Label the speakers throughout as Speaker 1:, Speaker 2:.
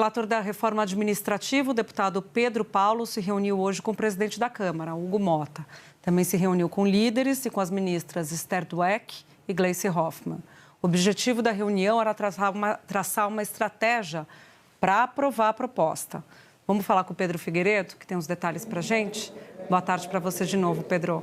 Speaker 1: O relator da reforma administrativa, o deputado Pedro Paulo, se reuniu hoje com o presidente da Câmara, Hugo Motta. Também se reuniu com líderes e com as ministras Esther Dweck e Gleice Hoffmann. O objetivo da reunião era traçar uma estratégia para aprovar a proposta. Vamos falar com o Pedro Figueiredo, que tem os detalhes para a gente? Boa tarde para você de novo, Pedro.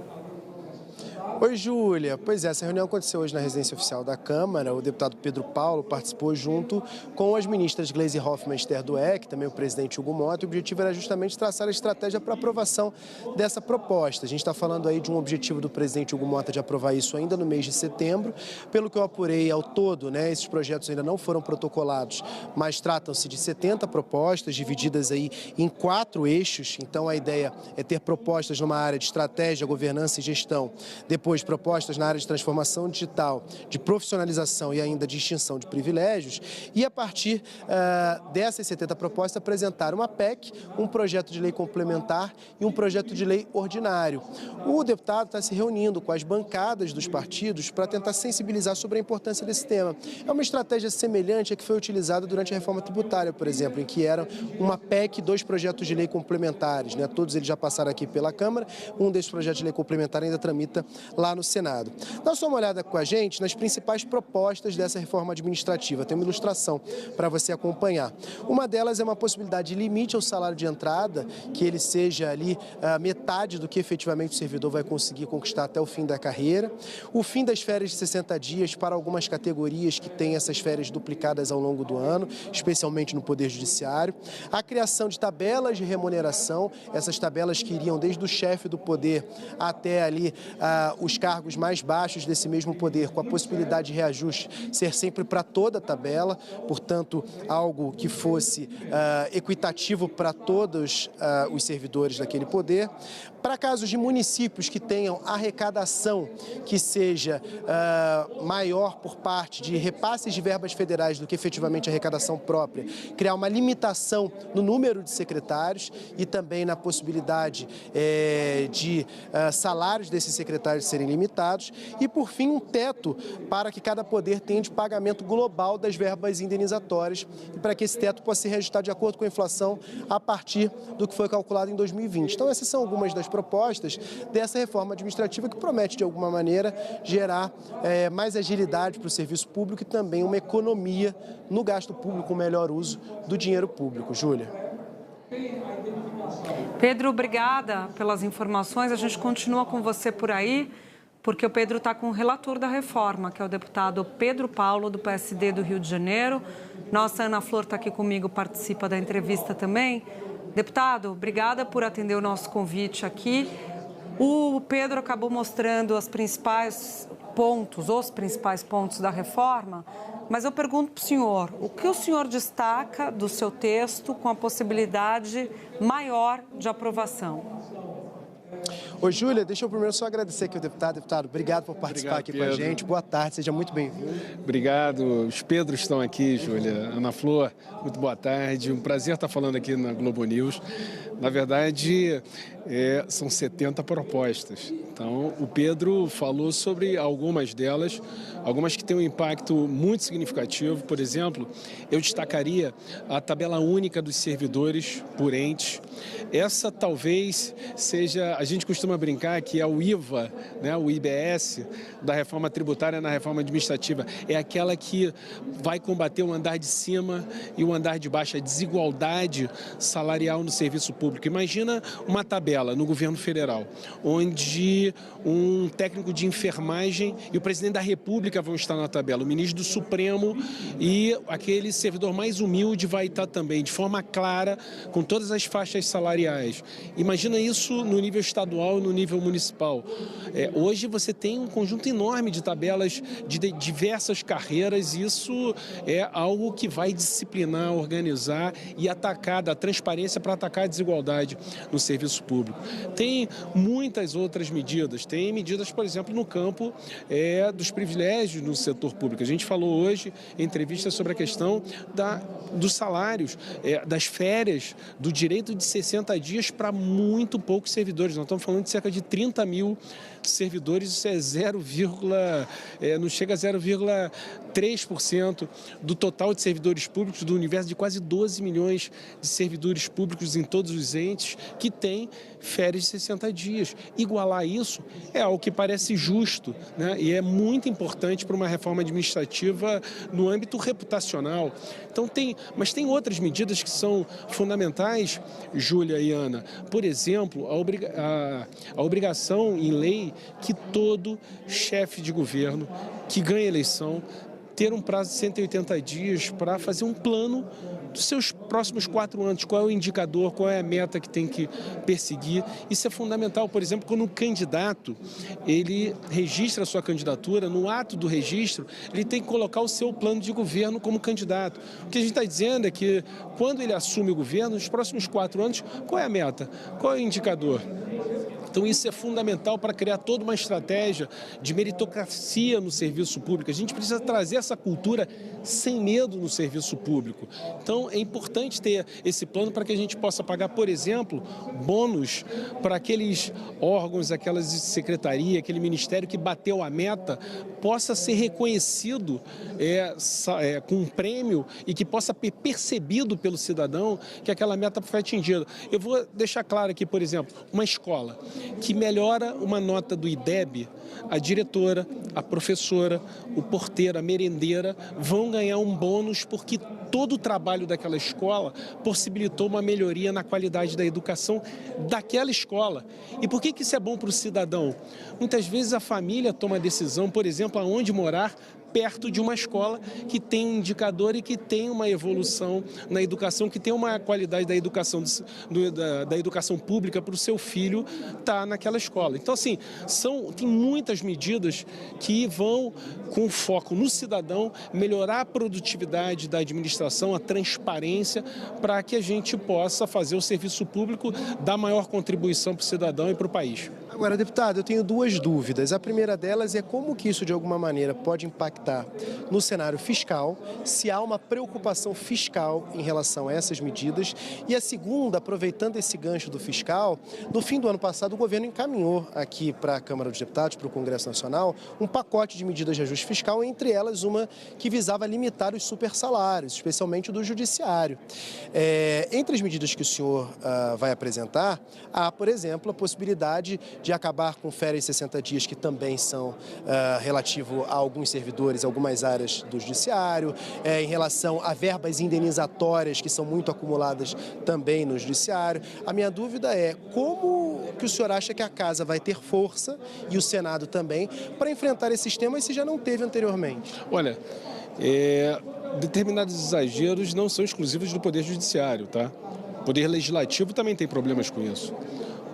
Speaker 2: Oi, Júlia. Pois é, essa reunião aconteceu hoje na residência oficial da Câmara. O deputado Pedro Paulo participou junto com as ministras Gleice Hoffmann e Esther Dweck, também o presidente Hugo Motta. O objetivo era justamente traçar a estratégia para aprovação dessa proposta. A gente está falando aí de um objetivo do presidente Hugo Motta de aprovar isso ainda no mês de setembro. Pelo que eu apurei ao todo, esses projetos ainda não foram protocolados, mas tratam-se de 70 propostas divididas aí em 4 eixos. Então a ideia é ter propostas numa área de estratégia, governança e gestão. Depois, propostas na área de transformação digital, de profissionalização e ainda de extinção de privilégios. E, a partir dessas 70 propostas, apresentar uma PEC, um projeto de lei complementar e um projeto de lei ordinário. O deputado está se reunindo com as bancadas dos partidos para tentar sensibilizar sobre a importância desse tema. É uma estratégia semelhante à que foi utilizada durante a reforma tributária, por exemplo, em que era uma PEC e 2 projetos de lei complementares. Todos eles já passaram aqui pela Câmara. Um desses projetos de lei complementar ainda tramita lá no Senado. Dá só uma olhada com a gente nas principais propostas dessa reforma administrativa. Tem uma ilustração para você acompanhar. Uma delas é uma possibilidade de limite ao salário de entrada, que ele seja ali metade do que efetivamente o servidor vai conseguir conquistar até o fim da carreira. O fim das férias de 60 dias para algumas categorias que têm essas férias duplicadas ao longo do ano, especialmente no Poder Judiciário. A criação de tabelas de remuneração, essas tabelas que iriam desde o chefe do poder até ali os cargos mais baixos desse mesmo poder, com a possibilidade de reajuste ser sempre para toda a tabela, portanto, algo que fosse equitativo para todos os servidores daquele poder. Para casos de municípios que tenham arrecadação que seja maior por parte de repasses de verbas federais do que efetivamente a arrecadação própria, criar uma limitação no número de secretários e também na possibilidade de salários desses secretários serem limitados e, por fim, um teto para que cada poder tenha de pagamento global das verbas indenizatórias e para que esse teto possa ser reajustado de acordo com a inflação a partir do que foi calculado em 2020. Então, essas são algumas das propostas dessa reforma administrativa que promete, de alguma maneira, gerar mais agilidade para o serviço público e também uma economia no gasto público, um melhor uso do dinheiro público. Júlia.
Speaker 1: Pedro, obrigada pelas informações. A gente continua com você por aí, porque o Pedro está com o relator da reforma, que é o deputado Pedro Paulo, do PSD do Rio de Janeiro. Nossa Ana Flor está aqui comigo, participa da entrevista também. Deputado, obrigada por atender o nosso convite aqui. O Pedro acabou mostrando os principais pontos da reforma, mas eu pergunto para o senhor, o que o senhor destaca do seu texto com a possibilidade maior de aprovação?
Speaker 2: Ô, Júlia, deixa eu primeiro só agradecer aqui ao deputado. Deputado, obrigado por participar aqui
Speaker 3: Pedro.
Speaker 2: com a gente. Boa tarde, seja muito bem-vindo.
Speaker 3: Obrigado. Os Pedros estão aqui, Júlia. Ana Flor, muito boa tarde. Um prazer estar falando aqui na Globo News. Na verdade, são 70 propostas. Então, o Pedro falou sobre algumas delas, algumas que têm um impacto muito significativo. Por exemplo, eu destacaria a tabela única dos servidores por entes. Essa talvez seja, a gente costuma brincar que é o IVA, o IBS da reforma tributária na reforma administrativa. É aquela que vai combater o andar de cima e o andar de baixo, a desigualdade salarial no serviço público. Imagina uma tabela no governo federal, onde um técnico de enfermagem e o presidente da República vão estar na tabela, o ministro do Supremo e aquele servidor mais humilde vai estar também, de forma clara, com todas as faixas salariais. Imagina isso no nível estadual e no nível municipal. Hoje você tem um conjunto enorme de tabelas de diversas carreiras e isso é algo que vai disciplinar, organizar e atacar, dar transparência para atacar a desigualdade no serviço público. Tem muitas outras medidas medidas. Tem medidas, por exemplo, no campo dos privilégios no setor público. A gente falou hoje em entrevista sobre a questão dos salários, das férias, do direito de 60 dias para muito poucos servidores. Nós estamos falando de cerca de 30 mil servidores, isso não chega a 0,3% do total de servidores públicos do universo de quase 12 milhões de servidores públicos em todos os entes que têm férias de 60 dias. Igualar isso é algo que parece justo, né? E é muito importante para uma reforma administrativa no âmbito reputacional. Então mas tem outras medidas que são fundamentais, Júlia e Ana. Por exemplo, a obrigação em lei que todo chefe de governo que ganha eleição ter um prazo de 180 dias para fazer um plano dos seus próximos 4 anos, qual é o indicador, qual é a meta que tem que perseguir. Isso é fundamental, por exemplo, quando um candidato ele registra a sua candidatura, no ato do registro, ele tem que colocar o seu plano de governo como candidato. O que a gente está dizendo é que quando ele assume o governo, nos próximos 4 anos, qual é a meta, qual é o indicador? Então isso é fundamental para criar toda uma estratégia de meritocracia no serviço público. A gente precisa trazer essa cultura sem medo no serviço público. Então é importante ter esse plano para que a gente possa pagar, por exemplo, bônus para aqueles órgãos, aquelas secretarias, aquele ministério que bateu a meta, possa ser reconhecido com um prêmio e que possa ser percebido pelo cidadão que aquela meta foi atingida. Eu vou deixar claro aqui, por exemplo, uma escola que melhora uma nota do IDEB, a diretora, a professora, o porteiro, a merendeira vão ganhar um bônus porque todo o trabalho daquela escola possibilitou uma melhoria na qualidade da educação daquela escola. E por que isso é bom para o cidadão? Muitas vezes a família toma a decisão, por exemplo, aonde morar, perto de uma escola que tem um indicador e que tem uma evolução na educação, que tem uma qualidade da educação, da educação pública para o seu filho estar naquela escola. Então, assim, tem muitas medidas que vão, com foco no cidadão, melhorar a produtividade da administração, a transparência, para que a gente possa fazer o serviço público dar maior contribuição para o cidadão e para o país.
Speaker 2: Agora, deputado, eu tenho 2 dúvidas. A primeira delas é como que isso, de alguma maneira, pode impactar no cenário fiscal, se há uma preocupação fiscal em relação a essas medidas. E a segunda, aproveitando esse gancho do fiscal, no fim do ano passado o governo encaminhou aqui para a Câmara dos Deputados, para o Congresso Nacional, um pacote de medidas de ajuste fiscal, entre elas uma que visava limitar os supersalários, especialmente do judiciário. Entre as medidas que o senhor vai apresentar, há, por exemplo, a possibilidade de acabar com férias de 60 dias, que também são relativo a alguns servidores, algumas áreas do judiciário, em relação a verbas indenizatórias que são muito acumuladas também no judiciário. A minha dúvida é como que o senhor acha que a Casa vai ter força, e o Senado também, para enfrentar esses temas se já não teve anteriormente?
Speaker 3: Olha, determinados exageros não são exclusivos do Poder Judiciário, tá? O Poder Legislativo também tem problemas com isso.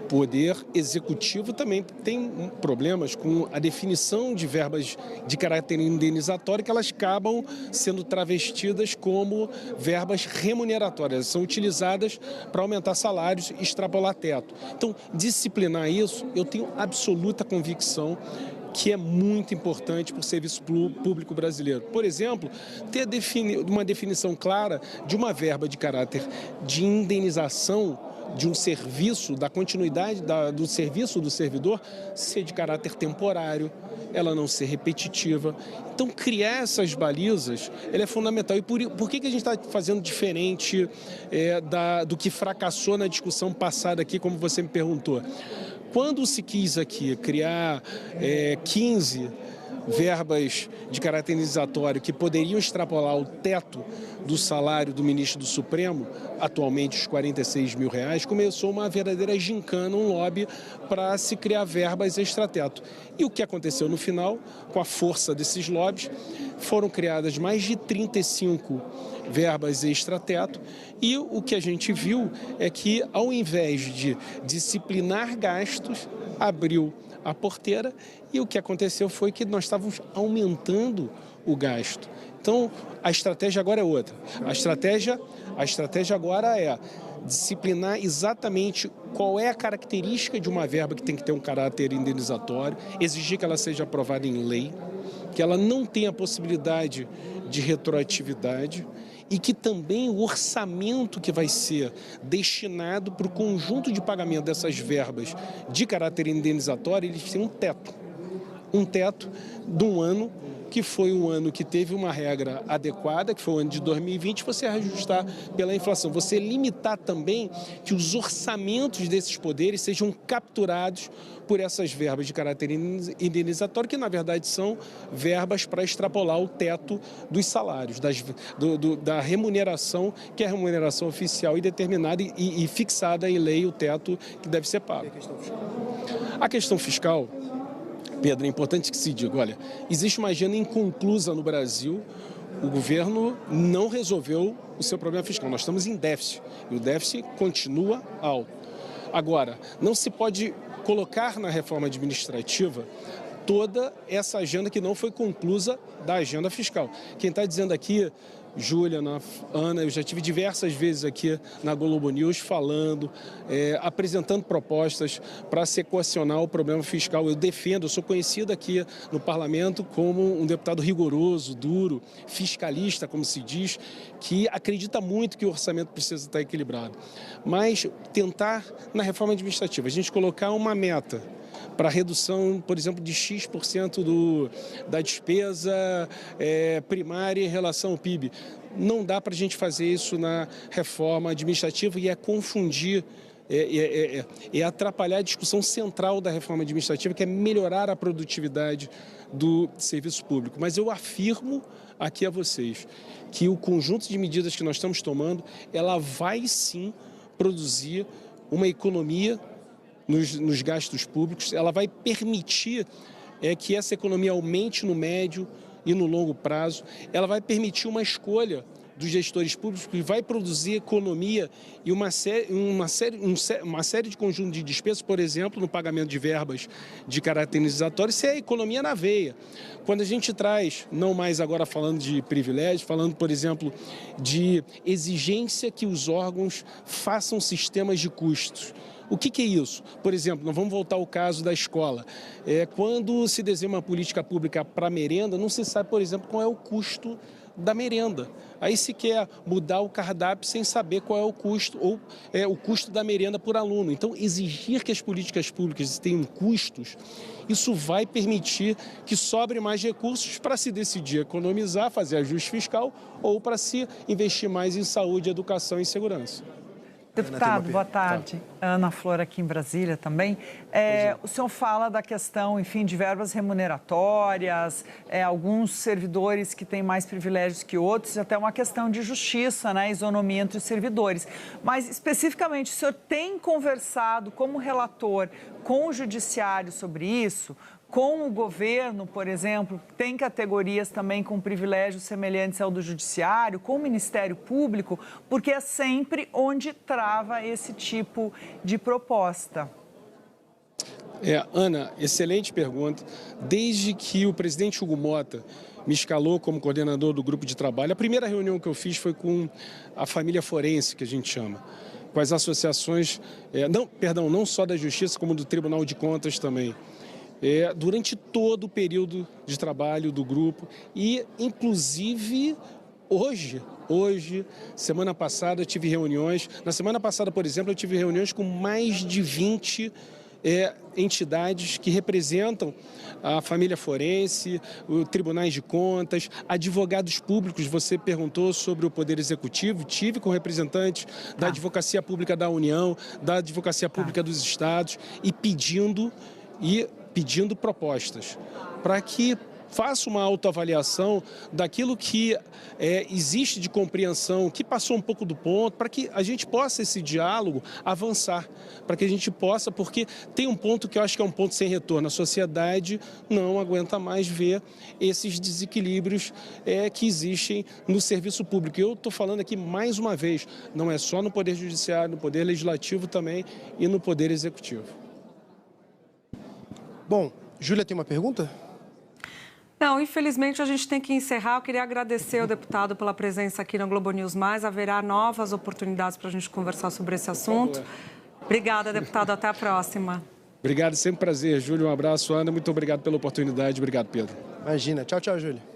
Speaker 3: O Poder Executivo também tem problemas com a definição de verbas de caráter indenizatório, que elas acabam sendo travestidas como verbas remuneratórias, são utilizadas para aumentar salários e extrapolar teto. Então, disciplinar isso, eu tenho absoluta convicção que é muito importante para o serviço público brasileiro. Por exemplo, ter uma definição clara de uma verba de caráter de indenização de um serviço, da continuidade do serviço do servidor, ser de caráter temporário, ela não ser repetitiva. Então, criar essas balizas, é fundamental. E por que a gente está fazendo diferente do que fracassou na discussão passada aqui, como você me perguntou? Quando se quis aqui criar 15 verbas de caráter indenizatório que poderiam extrapolar o teto do salário do ministro do Supremo, atualmente os R$46 mil, começou uma verdadeira gincana, um lobby para se criar verbas extrateto. E o que aconteceu no final, com a força desses lobbies, foram criadas mais de 35 verbas extrateto, e o que a gente viu é que, ao invés de disciplinar gastos, abriu a porteira, e o que aconteceu foi que nós estávamos aumentando o gasto. Então, a estratégia agora é outra. A estratégia agora é disciplinar exatamente qual é a característica de uma verba que tem que ter um caráter indenizatório, exigir que ela seja aprovada em lei, que ela não tenha possibilidade de retroatividade e que também o orçamento que vai ser destinado para o conjunto de pagamento dessas verbas de caráter indenizatório, eles têm um teto de um ano, que foi um ano que teve uma regra adequada, que foi o ano de 2020, você ajustar pela inflação. Você limitar também que os orçamentos desses poderes sejam capturados por essas verbas de caráter indenizatório, que na verdade são verbas para extrapolar o teto dos salários, da remuneração, que é a remuneração oficial e determinada e fixada em lei o teto que deve ser pago. A questão fiscal, Pedro, é importante que se diga, olha, existe uma agenda inconclusa no Brasil, o governo não resolveu o seu problema fiscal, nós estamos em déficit e o déficit continua alto. Agora, não se pode colocar na reforma administrativa toda essa agenda que não foi conclusa da agenda fiscal. Quem está dizendo aqui, Júlia, Ana, eu já tive diversas vezes aqui na Globo News falando, apresentando propostas para se equacionar o problema fiscal. Eu defendo, eu sou conhecido aqui no parlamento como um deputado rigoroso, duro, fiscalista, como se diz, que acredita muito que o orçamento precisa estar equilibrado. Mas tentar, na reforma administrativa, a gente colocar uma meta para redução, por exemplo, de X% da despesa primária em relação ao PIB. Não dá para a gente fazer isso na reforma administrativa e confundir, atrapalhar a discussão central da reforma administrativa, que é melhorar a produtividade do serviço público. Mas eu afirmo aqui a vocês que o conjunto de medidas que nós estamos tomando, ela vai sim produzir uma economia nos gastos públicos, ela vai permitir que essa economia aumente no médio e no longo prazo, ela vai permitir uma escolha dos gestores públicos que vai produzir economia e uma série de conjunto de despesas, por exemplo, no pagamento de verbas de caráter indenizatório, isso é economia na veia. Quando a gente traz, não mais agora falando de privilégio, falando, por exemplo, de exigência que os órgãos façam sistemas de custos. O que é isso? Por exemplo, nós vamos voltar ao caso da escola. Quando se desenha uma política pública para a merenda, não se sabe, por exemplo, qual é o custo da merenda. Aí se quer mudar o cardápio sem saber qual é o custo, ou o custo da merenda por aluno. Então, exigir que as políticas públicas tenham custos, isso vai permitir que sobre mais recursos para se decidir economizar, fazer ajuste fiscal, ou para se investir mais em saúde, educação e segurança.
Speaker 4: Deputado, boa tarde. Ana Flor aqui em Brasília também. O senhor fala da questão, enfim, de verbas remuneratórias, alguns servidores que têm mais privilégios que outros, até uma questão de justiça, né, isonomia entre os servidores. Mas, especificamente, o senhor tem conversado como relator com o judiciário sobre isso? Com o governo, por exemplo, tem categorias também com privilégios semelhantes ao do judiciário, com o Ministério Público, porque é sempre onde trava esse tipo de proposta.
Speaker 3: Ana, excelente pergunta. Desde que o presidente Hugo Motta me escalou como coordenador do grupo de trabalho, a primeira reunião que eu fiz foi com a família forense, que a gente chama, com as associações, não só da Justiça, como do Tribunal de Contas também. Durante todo o período de trabalho do grupo e, inclusive, hoje, semana passada, eu tive reuniões. Na semana passada, por exemplo, eu tive reuniões com mais de 20 entidades que representam a família forense, os tribunais de contas, advogados públicos. Você perguntou sobre o Poder Executivo, tive com representantes da Advocacia Pública da União, da Advocacia Pública dos Estados e pedindo propostas para que faça uma autoavaliação daquilo que existe de compreensão, que passou um pouco do ponto, para que a gente possa, esse diálogo, avançar, para que a gente possa, porque tem um ponto que eu acho que é um ponto sem retorno, a sociedade não aguenta mais ver esses desequilíbrios que existem no serviço público. Eu estou falando aqui mais uma vez, não é só no Poder Judiciário, no Poder Legislativo também e no Poder Executivo.
Speaker 2: Bom, Júlia tem uma pergunta?
Speaker 1: Não, infelizmente a gente tem que encerrar. Eu queria agradecer ao deputado pela presença aqui no Globo News+. Haverá novas oportunidades para a gente conversar sobre esse assunto. Obrigada, deputado. Até a próxima.
Speaker 3: Obrigado, sempre prazer, Júlio. Um abraço, Ana. Muito obrigado pela oportunidade. Obrigado, Pedro.
Speaker 2: Imagina. Tchau, tchau, Júlia.